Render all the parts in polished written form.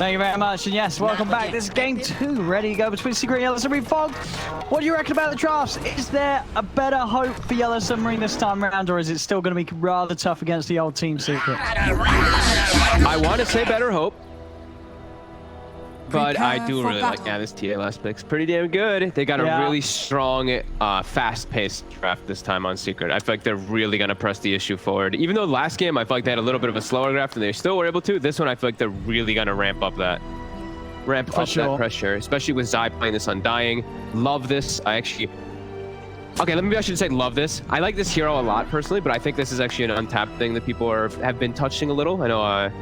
Thank you very much, and yes, welcome back. This is game 2, ready to go between Secret and Yellow Submarine. Fog, what do you reckon about the drafts? Is there a better hope for Yellow Submarine this time around, or is it still going to be rather tough against the old Team Secret? I want to say better hope, but I do really like this TA last pick's pretty damn good. They got a really strong, fast-paced draft this time on Secret. I feel like they're really going to press the issue forward. Even though last game I feel like they had a little bit of a slower draft and they still were able to, this one I feel like they're really going to ramp up that pressure, especially with Zai playing this Undying. Love this. I should say love this. I like this hero a lot personally, but I think this is actually an untapped thing that people have been touching a little. I know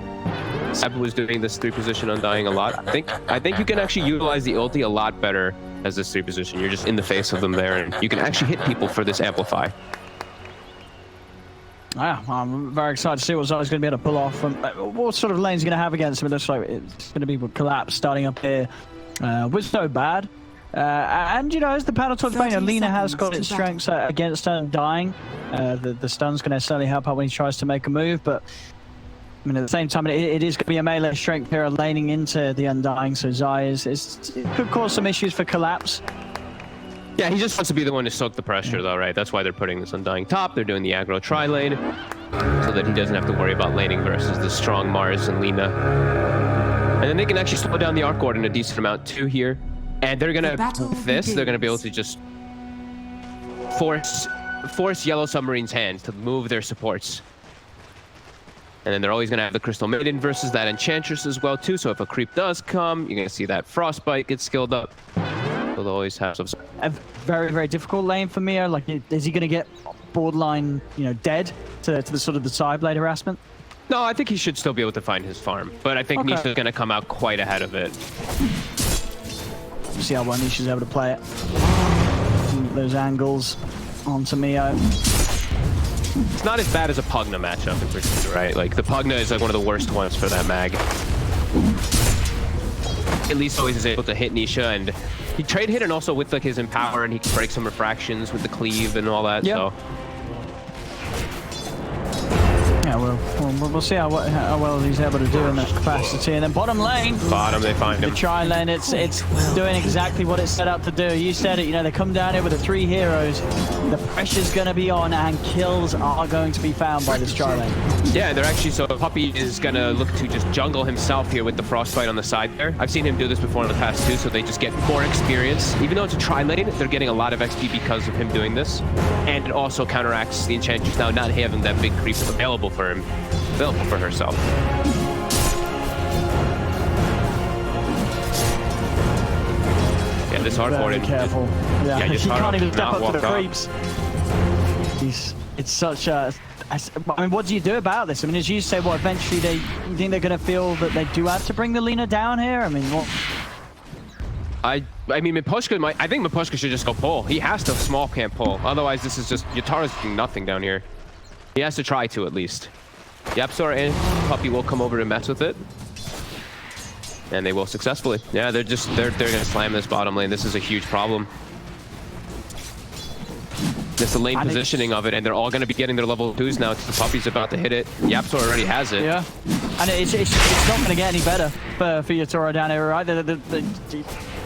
Seb was doing this 3 position Undying a lot. I think you can actually utilize the ulti a lot better as this 3 position. You're just in the face of them there, and you can actually hit people for this amplify. Yeah, I'm very excited to see what Zai's going to be able to pull off. What sort of lane's going to have against him? It looks like it's going to be with Collapse starting up here with So Bad. And you know, as the panel talks about, Lina has got its strengths against Undying. The stun's going to certainly help out when he tries to make a move, but I mean, at the same time, it is going to be a melee strength here laning into the Undying, so Zai it could cause some issues for Collapse. Yeah, he just wants to be the one to soak the pressure, though, right? That's why they're putting this Undying top. They're doing the aggro tri-lane, so that he doesn't have to worry about laning versus the strong Mars and Lina. And then they can actually slow down the Arc Ward in a decent amount, too, here. And they're gonna, with this, they're gonna be able to just force Yellow Submarine's hand to move their supports. And then they're always gonna have the Crystal Maiden versus that Enchantress as well too. So if a creep does come, you're gonna see that Frostbite get skilled up. So they'll always have some. A very, very difficult lane for Mio. Like, is he gonna get borderline, dead to the sort of the side blade harassment? No, I think he should still be able to find his farm, but I think Nisha's gonna come out quite ahead of it. See how well Nisha's able to play it. Those angles onto Mio. It's not as bad as a Pugna matchup in particular, right? Like, the Pugna is like one of the worst ones for that mag. At least always is able to hit Nisha, and he trade hit and also with like his Empower, and he can break some refractions with the cleave and all that, so. Yeah, we'll see how well he's able to do in that capacity. And then bottom lane. Bottom, they find him. The tri-lane, it's doing exactly what it's set up to do. You said it, they come down here with the 3 heroes. The pressure's going to be on, and kills are going to be found by this tri-lane. Yeah, they're actually, so Puppy is going to look to just jungle himself here with the Frostbite on the side there. I've seen him do this before in the past too, so they just get more experience. Even though it's a tri-lane, they're getting a lot of XP because of him doing this. And it also counteracts the Enchantress now not having that big creep available for herself. Yeah, this hard forward. Careful. Yeah, he can't even step up to the creeps. It's such a. I mean, what do you do about this? I mean, as you say, eventually you think they're going to feel that they do have to bring the Lina down here? I mean, what? I mean, Mipushka I think Mipushka should just go pull. He has to small camp pull. Otherwise, this is just Yatara's doing nothing down here. He has to try to at least. Yapsor and Puppy will come over and mess with it. And they will successfully. Yeah, they're gonna slam this bottom lane. This is a huge problem. It's the lane positioning of it, and they're all gonna be getting their level 2s now. The Puppy's about to hit it. Yapsor already has it. Yeah. And it's not gonna get any better for Yatara down here, right?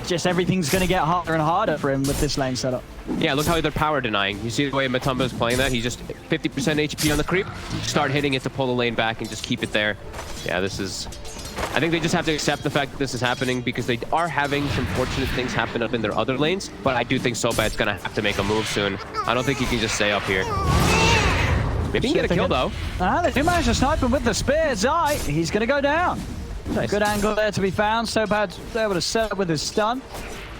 Just everything's gonna get harder and harder for him with this lane setup. Yeah, look how they're power denying. You see the way Matumba is playing that? He's just 50% HP on the creep. Start hitting it to pull the lane back and just keep it there. Yeah, this is... I think they just have to accept the fact that this is happening because they are having some fortunate things happen up in their other lanes, but I do think Sobad's gonna have to make a move soon. I don't think he can just stay up here. Maybe he can get a kill, though. They do manage to snipe him with the spear. Zai, he's gonna go down. Nice. Good angle there to be found. Sobad's able to set up with his stun.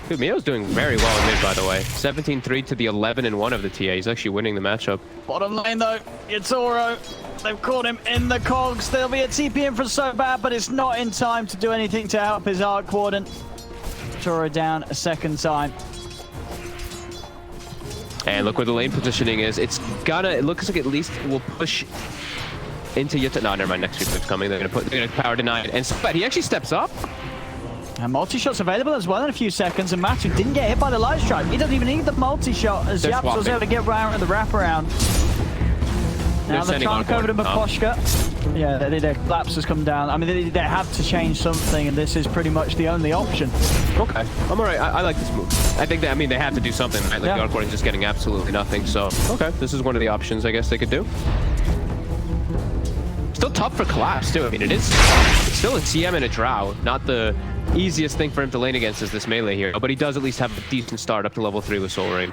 Dude, Mio's doing very well in mid, by the way. 17-3 to the 11-1 of the TA. He's actually winning the matchup. Bottom lane, though. Yatoro. They've caught him in the cogs. There'll be a TP in for Sobad, but it's not in time to do anything to help his Arc Warden. Yatoro down a second time. And look where the lane positioning is. It looks like at least will push into Yatoro. No, never mind. Next creep is coming. They're gonna power deny it. And Sobad, he actually steps up. And multi-shot's available as well in a few seconds, and Matthew didn't get hit by the light strike. He doesn't even need the multi-shot as Yaps was able to get around with the wraparound. Now the sending chunk over to Arcord. Miposhka. Yeah, their collapse has come down. I mean, they have to change something, and this is pretty much the only option. Okay, I'm alright. I like this move. I think that, I mean, they have to do something, right? Like, Yeah. the Arcord is just getting absolutely nothing, so, okay. This is one of the options I guess they could do. Still tough for collapse, too. I mean, it's still a CM and a Drow. Not the easiest thing for him to lane against is this melee here, but he does at least have a decent start up to level 3 with Soul Rain.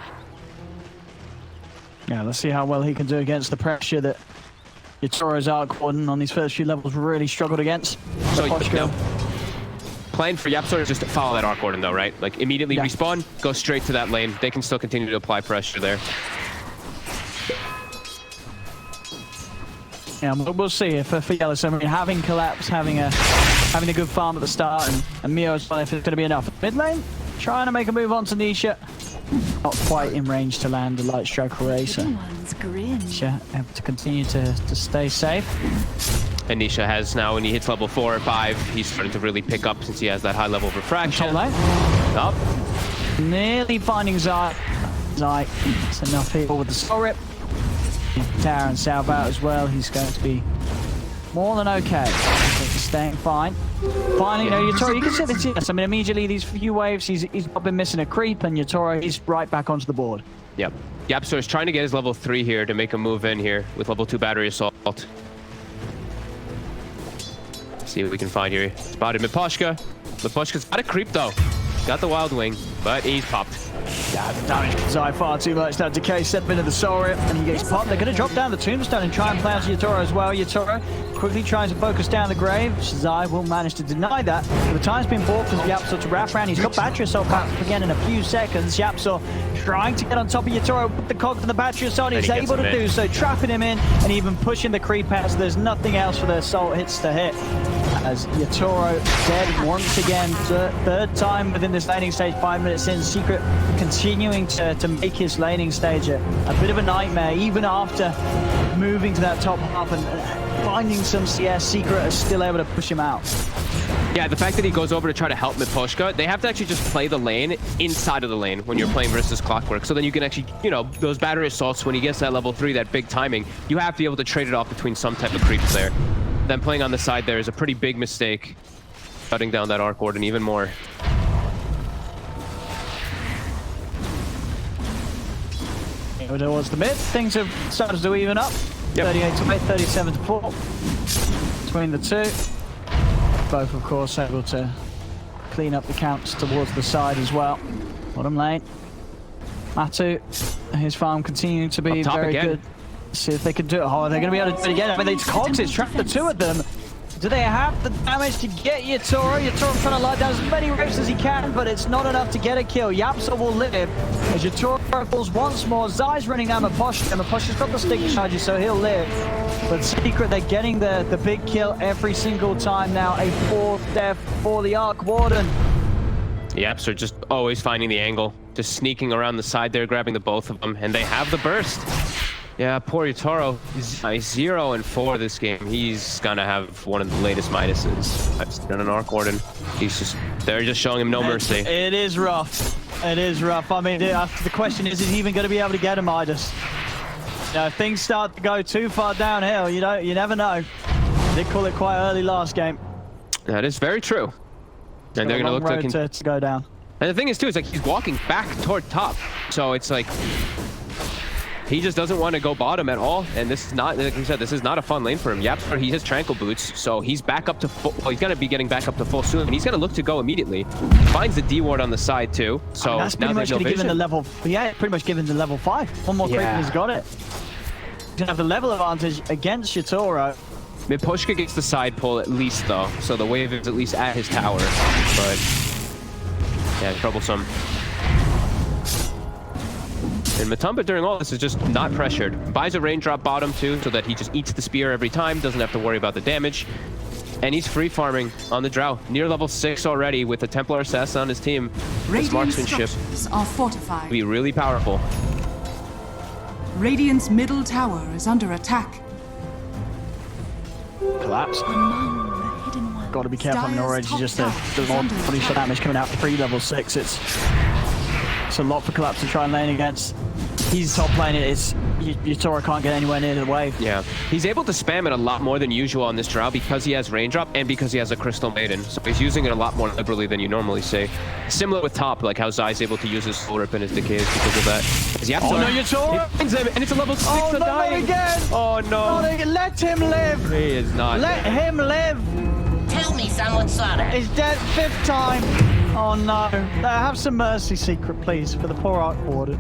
Yeah, let's see how well he can do against the pressure that Yatoro's Arcord on these first few levels really struggled against. So, Miposhka. no. Plan for YapzOr is just to follow that Arcord though, right? Like, immediately Yeah. respawn, go straight to that lane. They can still continue to apply pressure there. Yeah, we'll see if for YeS, I mean, having collapse, having a good farm at the start, and Mio as well, if it's going to be enough. Mid lane, trying to make a move on to Nisha. Not quite in range to land a light strike array, so Nisha able to continue to stay safe. And Nisha has now, when he hits level 4 or 5, he's starting to really pick up since he has that high level of refraction. Top lane. Up. Nearly finding Zai. Zai, it's enough here with the soul rip. Tower and Salve out as well. He's going to be more than okay. He's staying fine. Finally, you know, Yatoro, you can see this. Yes, I mean, immediately these few waves, he's not been missing a creep, and Yatoro, he's right back onto the board. Yep. YapzOr is trying to get his level 3 here to make a move in here with level 2 battery assault. See what we can find here. Spotted Miposhka. Miposhka's got a creep though. Got the Wild Wing, but he's popped. Yeah, the damage to Zai far too much. That decay step into the soul rip, and he gets popped. They're going to drop down the tombstone and try and play onto Yatoro as well. Yatoro quickly trying to focus down the grave. Zai will manage to deny that. But the time's been bought for YapzOr to wrap around. He's got battery assault back again in a few seconds. YapzOr trying to get on top of Yatoro with the cog to the battery assault. He's able to do so, trapping him in and even pushing the creep out. So there's nothing else for the assault hits to hit. As Yatoro dead once again, third time within this laning stage, 5 minutes in. Secret continuing to make his laning stage a bit of a nightmare, even after moving to that top half and finding some CS. Secret is still able to push him out. Yeah, the fact that he goes over to try to help Miposhka, they have to actually just play the lane inside of the lane when you're playing versus Clockwork. So then you can actually, you know, those battery assaults, when he gets that level 3, that big timing, you have to be able to trade it off between some type of creeps there. Then playing on the side there is a pretty big mistake. Cutting down that Arcord and even more. Towards the mid, things have started to even up. Yep. 38 to 8, 37 to 4 between the two. Both, of course, able to clean up the counts towards the side as well. Bottom lane. Matu, his farm continuing to be very good. See if they can do it. Oh, they're going to be able to do it again. I mean, these cogs, it's trapped the two of them. Do they have the damage to get Yatoro? Yatoro's trying to light down as many waves as he can, but it's not enough to get a kill. YapzOr will live as Yatoro falls once more. Zai's running down Miposhka, and Miposhka's got the stick charges, so he'll live. But Secret, they're getting the big kill every single time now. A 4th death for the Arc Warden. YapzOr just always finding the angle, just sneaking around the side there, grabbing the both of them, and they have the burst. Yeah, poor Yatoro. He's 0 and 4 this game. He's gonna have one of the latest minuses. I've seen an Arc Warden. They're just showing him no mercy. It is rough. It is rough. I mean, the question is he even going to be able to get a Midas? You know, if things start to go too far downhill, you never know. They call it quite early last game. That is very true. And they're gonna look to go down. And the thing is too, is like he's walking back toward top, so it's like he just doesn't want to go bottom at all. And this is not, like you said, this is not a fun lane for him. YapzOr, he has Tranquil Boots, so he's back up to full. Well, he's gonna be getting back up to full soon, and he's gonna look to go immediately. Finds the D ward on the side too. So that's pretty much gonna give him the level. Yeah, pretty much given the level 5. One more creep and he's got it. He's gonna have the level advantage against Yatoro. Miposhka gets the side pull at least though, so the wave is at least at his tower. But yeah, troublesome. And Matumba during all this is just not pressured. Buys a raindrop bottom too, so that he just eats the spear every time, doesn't have to worry about the damage. And he's free farming on the Drow. Near level 6 already with the Templar assassin on his team. His marksmanship are fortified. Be really powerful. Radiant's middle tower is under attack. Collapse. Got to be careful. I mean, already just the more body shot damage coming out pre level 6. It's a lot for Collapse to try and lane against. he's top lane. It's Yutoro can't get anywhere near the wave. Yeah, he's able to spam it a lot more than usual on this drow because he has raindrop and because he has a crystal maiden. So he's using it a lot more liberally than you normally see. Similar with top, like how Zai's able to use his soul rip and his decays because of that. Oh no, Yutoro! And it's a level 6 Oh no, dying. again! Oh no! Oh, let him live! He is not. Let him live! Tell me someone saw that. He's dead 5th time. Oh no. Have some mercy, Secret, please, for the poor Arc Warden.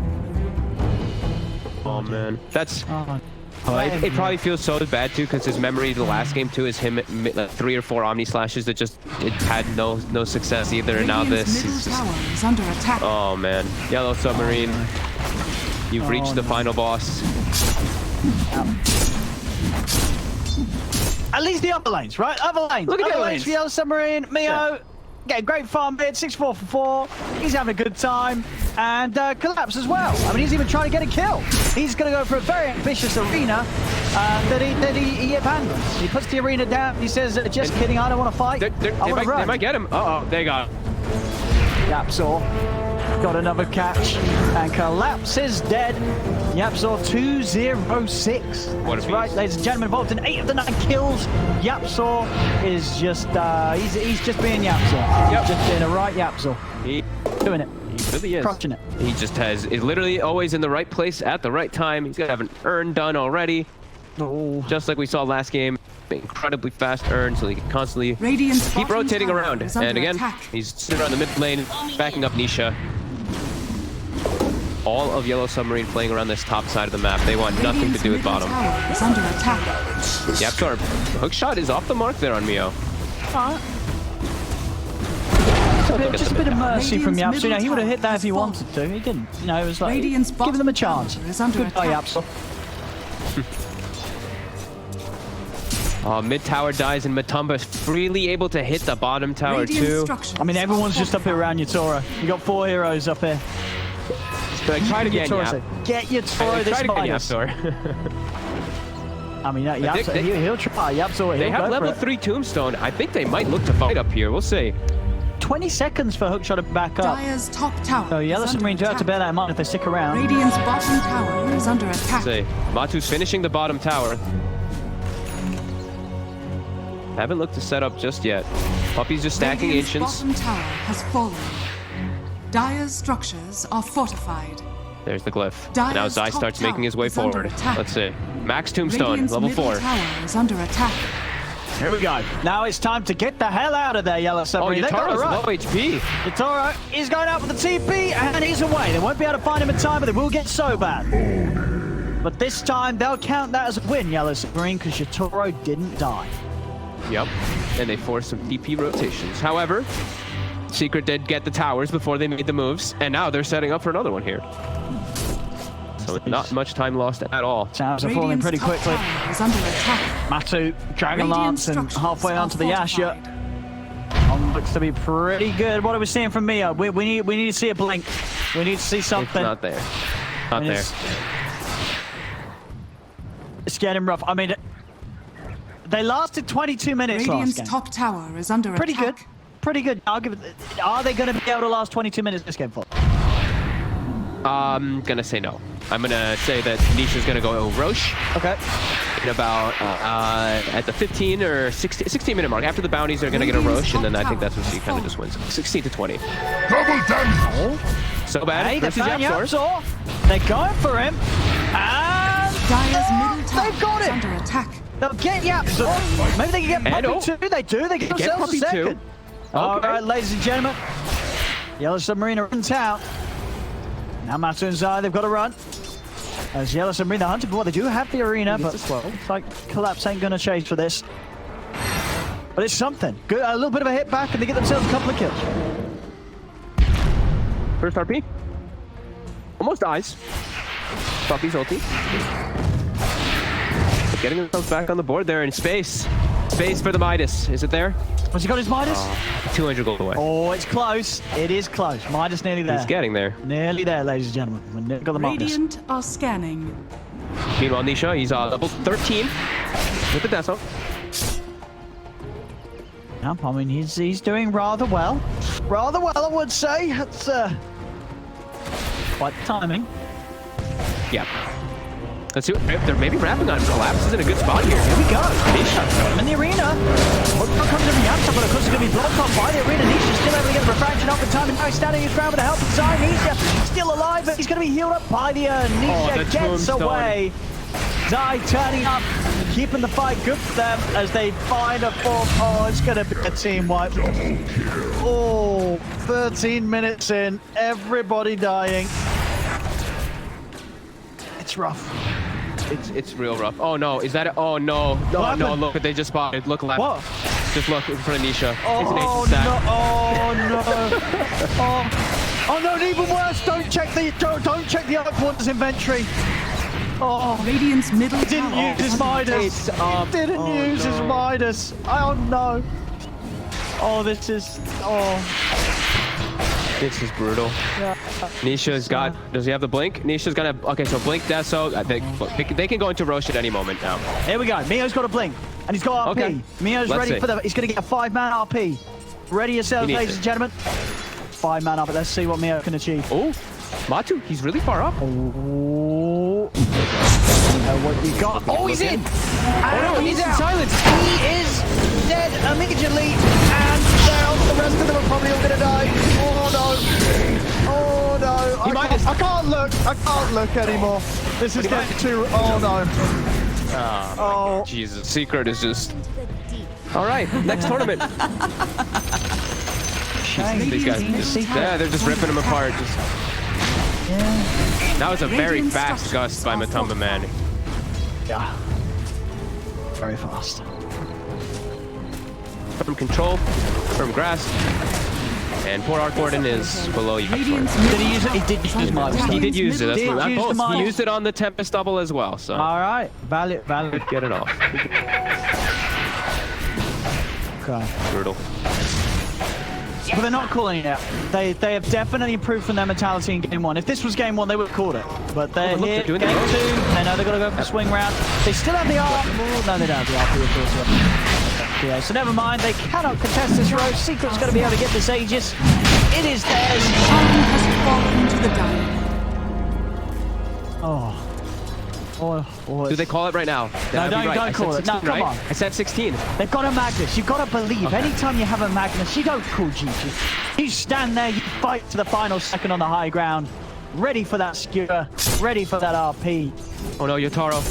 Oh man, that's. Oh, It probably feels so bad too because his memory the last game too is him like 3 or 4 Omni slashes that just it had no success either, and now this Middle is just, tower is under attack. oh man, Yellow Submarine, you've reached the final boss. At least the upper lanes, right? Upper lanes. Look at the upper lanes. lanes for Yellow Submarine. Mio, getting great farm bid, 6-4 for 4. He's having a good time. And Collapse as well. I mean, he's even trying to get a kill. He's going to go for a very ambitious arena that he abandons. He puts the arena down. He says, just kidding, I don't want to fight. They might get him. Uh-oh, they got him. Yapzor got another catch. And Collapse is dead. Yapzor 206. What a That's right, beast. ladies and gentlemen, involved in 8 of the 9 kills. Yapzor is just, he's just being Yapzor. Yep. Just being a right Yapzor. He Doing it. really is. Crushing it. He just has is literally always in the right place at the right time. He's gonna have an urn done already. Oh. Just like we saw last game. Incredibly fast urn, so he can constantly Radiant's keep bottom rotating tower around. is under And again, attack. he's sitting around the mid lane, backing up Nisha. All of Yellow Submarine playing around this top side of the map. They want nothing to do with Middle bottom. tower is under attack. Yep, so our hook shot is off the mark there on Mio. Just a bit of mercy from Radiant's Yapzor. You know, he would have middle hit that if he tower wanted to. He didn't. You know, it was like, Radiant's give them a bottom chance. tower is under Goodbye, attack. Yapzor. Mid tower dies and Matumba's freely able to hit the bottom tower Radiant too. structures I mean, everyone's are just up here around Yutoro. You got 4 heroes up here. Like, try to get Yutoro Yap. said, get Yutoro Try this to get Midas. Yapzor. I mean, Yapzor, they- he'll try. Yapzor, They he'll have go level for it. 3 Tombstone. I think they might look to fight up here. We'll see. 20 seconds for Hookshot to back up. Dire's top tower So Yellow is under Submarine do have to attack. bear that in mind if they stick around. Radiant's bottom tower is under attack. See, Matu's finishing the bottom tower. Haven't looked to set up just yet. Puppy's just stacking Radiant's ancients. bottom tower has fallen. Dire's structures are fortified. There's the glyph. Dire's Now Zai top starts making his tower way is under forward. attack. Let's see. Max Tombstone, Radiant's level middle 4. tower is under attack. Here we go. Now it's time to get the hell out of there, Yellow Oh, Submarine. They've got to Yutaro's run. low HP. Yutoro is going out with the TP, and he's away. They won't be able to find him in time, but they will get so bad. But this time, they'll count that as a win, Yellow Submarine, because Yutoro didn't die. Yep. And they forced some DP rotations. However, Secret did get the towers before they made the moves, and now they're setting up for another one here. So not much time lost at all. Towers are falling Radiant's pretty top quickly. tower is under attack. Matu, Dragon Radiant Lance, and structures halfway are onto the Yasha. fortified. Looks to be pretty good. What are we seeing from Mio? We need to see a blink. We need to see It's something. not there. Not there. It's getting rough. I mean, they lasted 22 minutes Radiant's last game. top tower is under Pretty good. attack. Pretty good. I'll give it. Are they going to be able to last 22 minutes this game for? I'm gonna say no. I'm gonna say that Nisha's gonna go Roche Okay. in about at the 15 or 16 minute mark. After the bounties, they're gonna get a Roche, and then I think that's when she kind of just wins. 16 to 20. Double damage! So bad. Hey, they versus found Yapzor. Yapzor. They're going for him. And Dire's middle tower they've got is it. under attack. They'll get Yapzor. Maybe they can get And Puppy too. They do. They get Get themselves a Puppy too. second. All Okay. right, ladies and gentlemen. Yellow Submarine are in town. Now Matu and Zai, they've got to run. As Yellow Submarine, the hunter, boy, they do have the arena, but well, it's like Collapse ain't going to chase for this. But it's something. Good, a little bit of a hit back, and they get themselves a couple of kills. First RP. Almost dies. Puppy's ulti. Getting themselves back on the board there in space. Space for the Midas. Is it there? Has he got his Midas? 200 gold away. Oh, it's close. It is close. Midas nearly there. He's getting there. Nearly there, ladies and gentlemen. We've nearly got the Midas. Radiant are scanning. Meanwhile, Nisha, he's level 13 with the Deso. Yeah, I mean, he's doing rather well. Rather well, I would say. That's quite the timing. Yeah. Let's see what they're maybe wrapping on. Collapse is in a good spot here. Here we go. Nisha in the arena. What comes in the answer, but of course it's going to be blocked off by the arena. Nisha still able to get the refraction up in time, and now he's standing his ground with the help of Zai. Nisha still alive, but he's going to be healed up by the Nisha the gets tombstone. away. Zai turning up, keeping the fight good for them as they find a fourth. Oh, it's going to be a team wipe. Oh, 13 minutes in, everybody dying. It's rough. It's real rough. Oh no, is that it? Oh no. No, no, look what they just spotted. Look left. What? Just look in front of Nisha. Oh It's an no! ace stack. Oh no! Oh no! And even worse, don't check the Arcwan's inventory. Oh, Radiant's middle he didn't tower use his is under Midas. attack. He didn't use his Midas. Oh no! Oh, this is This is brutal. Yeah. Nisha's got. Does he have the blink? Nisha's gonna. Okay, so blink Deso. I think they can go into Rosh at any moment now. Here we go. Mio's got a blink, and he's got RP. Okay. Mio's Let's ready see. for the. He's gonna get a 5-man RP. Ready yourselves, He needs ladies it. and gentlemen. 5-man up. Let's see what Mio can achieve. Oh, Matu, he's really far up. Oh. What you got? Oh, he's in! Oh no, he's in silence. He is dead immediately, and now the rest of them are probably all gonna die. Oh no! Oh no! I can't look! I can't look anymore. This is getting too. Oh no! Oh. Jesus, Secret is just. All right, next tournament. These guys, yeah, they're just ripping them apart. That was a very fast gust by Matumba, man. Yeah. Very fast. From control, from grass, and poor Arc Warden is below you. Radiant's Did middle he use it? He tower did is use under Midas. attack. He did use it. That's Did what, use the both. He Midas. used it on the Tempest double as well. So All right. Valid. get it off. Okay. Brutal. But they're not calling it yet. They have definitely improved from their mentality in game one. If this was game one, they would have called it. But they're look, here, they're doing game the two. They know they've got to go for the swing round. They still have the ARP. No, they don't have the ARP, of course. Yeah, so never mind. They cannot contest this row. Secret's going to be able to get this Aegis. It is theirs. Time has fallen to the dire. Oh. Do they call it right now? No, don't call it. No, 16, come right? on. I said 16. They've got a Magnus. You've got to believe. Okay. Anytime you have a Magnus, you don't call GG. You stand there, you fight to the final second on the high ground. Ready for that skewer. Ready for that RP. Oh no, Yotaro.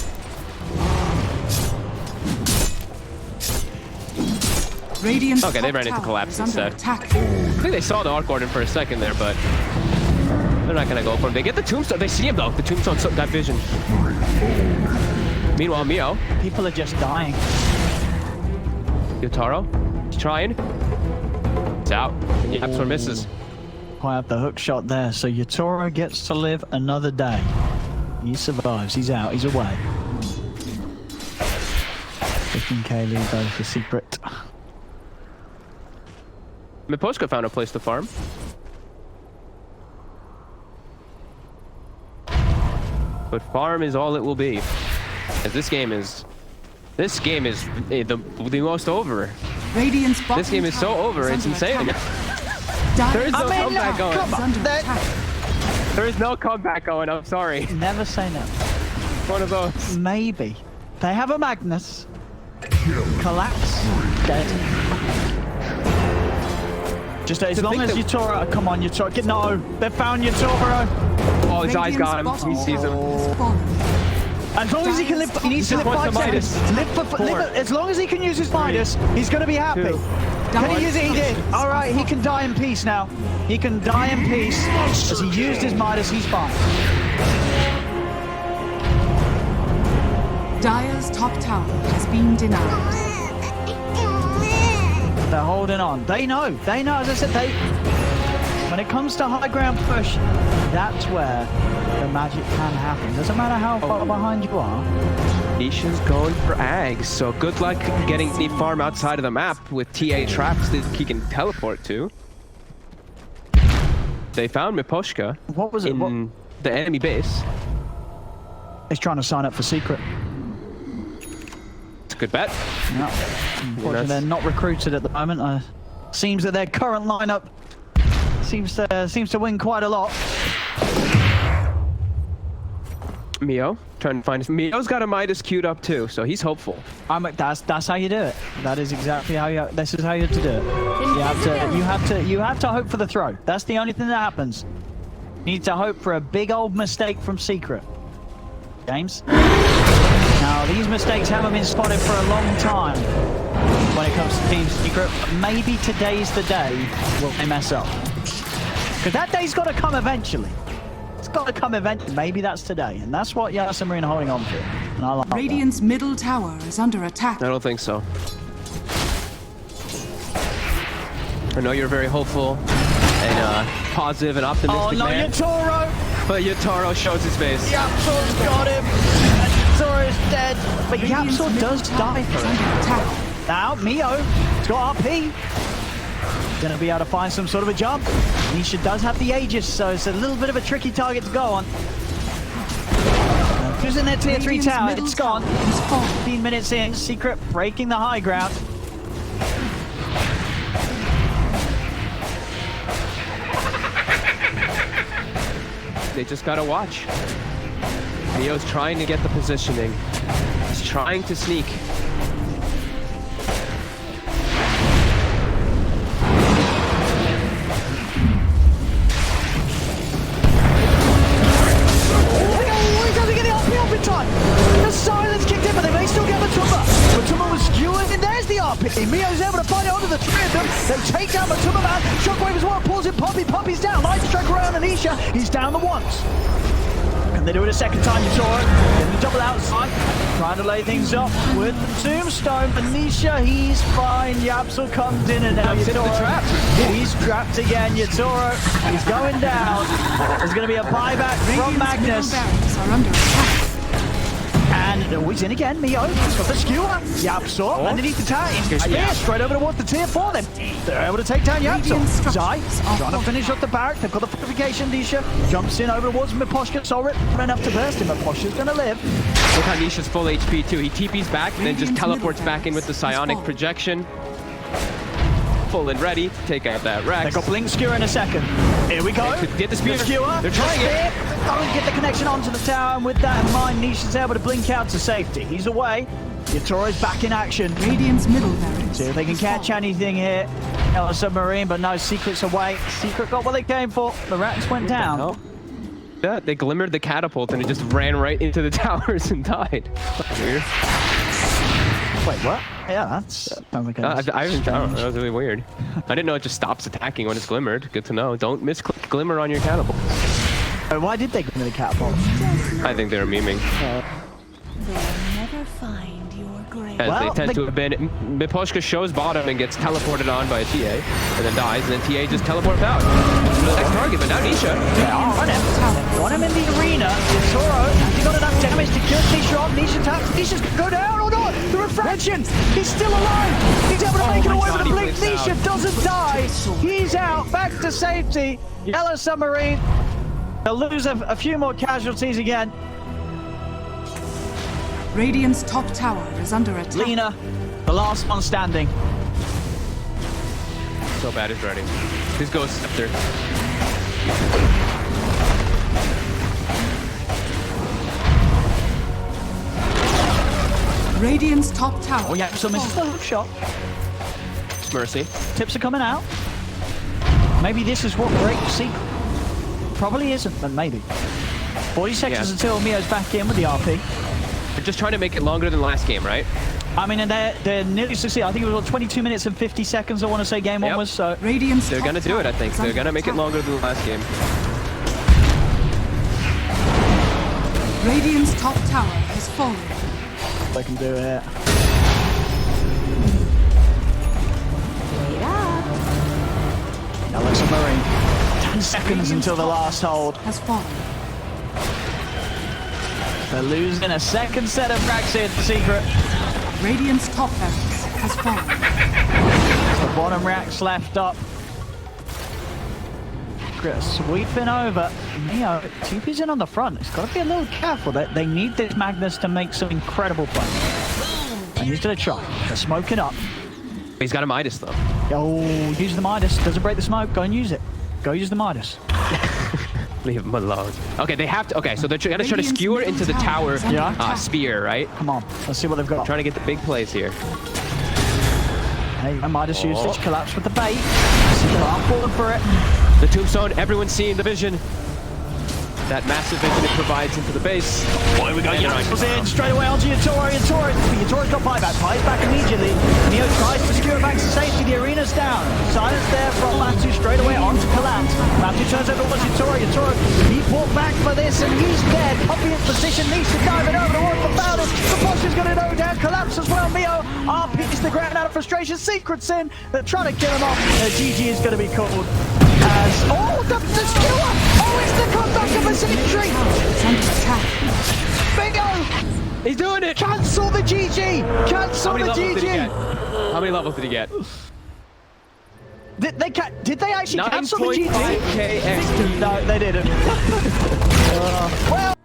Radiant's Okay, they top ran into tower collapse is under instead. attack. I think they saw the Arc Warden for a second there, but they're not gonna go for him. They get the Tombstone. They see him though. The Tombstone's got vision. Meanwhile, Mio, People are just dying. Yotaro, he's trying. It's out. Yaps or misses. I have the hook shot there, so Yotaro gets to live another day. He survives. He's out. He's away. 15k lead though for Secret. Miposhka found a place to farm. But farm is all it will be. As this game is the most over. Radiant's bottom This game is so tower over, it's under insane. attack. Dire There is no Straits comeback going. is under That- attack. There is no comeback going, I'm sorry. Never say never. One of those. Maybe. They have a Magnus. Collapse. Dead. Just as long as Yotaro... Come on, Yotaro. No, they found Yotaro. Oh, his eyes got him. Radiant's He bottom sees him. tower has fallen. As long as he can live... He needs to live Wants 5 the seconds. As long as he can use his Midas, he's going to be happy. 2. Can he use it? He did. All right, he can die in peace now. He can die in peace. As he used his Midas, he's fine. Dire's top tower has been denied. They're holding on. They know. They know. As I said, when it comes to high ground push, that's where the magic can happen. Doesn't matter how far behind you are. Nisha's going for Ags, so good luck getting the farm outside of the map with TA traps that he can teleport to. They found Miposhka What was it? in the enemy base. He's trying to sign up for Secret. It's a good bet. No. Unfortunately, they're not recruited at the moment. Seems that their current lineup seems to win quite a lot. Mio trying to find his. Mio's got a Midas queued up too, so he's hopeful. That's how you do it. That is exactly how you. This is how you have to do it. You have to hope for the throw. That's the only thing that happens. You need to hope for a big old mistake from Secret. James. Now these mistakes haven't been spotted for a long time when it comes to Team Secret. Maybe today's the day will they mess up. Because that day's got to come eventually. It's got to come eventually. Maybe that's today. And that's what YeS are holding on to. And I like Radiant's middle tower is under attack. I don't think so. I know you're very hopeful and positive and optimistic, man. Oh, no, Yatoro! But Yatoro shows his face. Yapsor's got him! And Yatoro's dead! But Yapsor does die for it. Now, Mio, he's got RP. Gonna be able to find some sort of a jump. Nisha does have the Aegis, so it's a little bit of a tricky target to go on. Who's in their tier 3 tower? It's gone. 15 minutes in. Secret breaking the high ground. They just gotta watch. Mio's trying to get the positioning. He's trying to sneak. The silence kicked in, but they may still get Matuma. Matuma was skewing, and there's the RP. Mio's able to find it onto the three of them. They take down Matuma, man. Shockwave as well, pulls in Poppy. Poppy's down. Light strike around Anisha. He's down the once. And they do it a second time, you saw it. Getting the double outside. Trying to lay things up with the tombstone. Anisha, he's fine. Yapsel comes in, and now Yatoro. He's trapped again. Yatoro, he's going down. There's going to be a buyback from Magnus. Are under attack. And he's in again, Mio. He's got the skewer. Yapsor underneath the tower. Straight over towards the tier 4 then. They're able to take down Yapsor. Zai trying to finish off the barrack. They've got the fortification. Nisha jumps in over towards Miposhka. Sorry, not enough to burst him. Miposhka's going to live. Look how Nisha's full HP too. He TP's back and then just teleports back in with the psionic projection. Full and ready to take out that Rex. They got Blink Skewer in a second. Here we go. Get the spear. Skewer. They're trying it. Don't get the connection onto the tower, and with that in mind, Nisha's able to blink out to safety. He's away. Yatoro's back in action. Radiant's middle barracks. See if they can catch anything here. A submarine, but no, Secret's away. Secret got what they came for. The rats went down. Oh. Yeah, they glimmered the catapult and it just ran right into the towers and died. Weird. Wait, what? Yeah, that's... I don't know. That was really weird. I didn't know it just stops attacking when it's glimmered. Good to know. Don't misclick glimmer on your catapult. Why did they glimmer the catapult? I think they were memeing. They'll never find your grave. As they tend to have been. Miposhka shows bottom and gets teleported on by a TA, and then dies, and then TA just teleports out. The next target, but now Nisha. Yeah, run him. Want him in the arena. Toro, he got enough damage to kill Nisha off. Nisha taps. Nisha's gonna go down or not? The refraction. He's still alive. He's able to make it away with the blink. Nisha doesn't die. He's out. Back to safety. Yellow submarine. They'll lose a few more casualties again. Radiant's top tower is under attack. Lena, the last one standing. So bad is ready. Please go Scepter. Radiant's top tower. Oh yeah, so misses the hook shot. It's Mercy. Tips are coming out. Maybe this is what breaks Secret. Probably isn't, but maybe. 40 seconds until Mio's back in with the RP. They're just trying to make it longer than last game, right? I mean, and they're nearly succeeding. I think it was 22 minutes and 50 seconds, I want to say, game one was. So Radiant's they're going to do it, I think. They're going to make it longer than the last game. Radiant's top tower has fallen. they can do it. Alex and Murray. 10 seconds until the last hold. Has fallen. They're losing a second set of racks in Secret. Radiant's top barracks has fallen. The bottom racks left up. Sweeping over. Neo, TP's in on the front. It's got to be a little careful. They need this Magnus to make some incredible plays. And he's going to try. They're smoking up. He's got a Midas, though. Oh, use the Midas. Doesn't break the smoke. Go and use it. Go use the Midas. Leave him alone. Okay, they have to. Okay, so they're gonna try to skewer into the tower spear, right? Come on, let's see what they've got. Trying to get the big plays here. Hey, I might just use this collapse with the bait. I'm falling for it. The tombstone, everyone's seeing the vision. That massive vision it provides into the base. Boy, we got Yanis in straight away onto Yatoro. Yatoro's got buyback. Pie's back immediately. Neo tries to secure back to safety. The arena's down. Silence there from Matthew straight away onto Collapse. Matthew turns over towards Yatoro. Yatoro, he fought back for this and he's dead. Copy his position. Nisha diving over the wall for Bowden. The boss is going to go down. Collapse as well. Mio RP's the ground out of frustration. Secrets in. They're trying to kill him off. GG is going to be called. The skewer! Oh, it's the conduct of a victory! Bingo! He's doing it! Cancel the GG! Cancel the GG! How many levels did he get? Did they actually cancel the GG? 9.5k extra. No, they didn't. Well.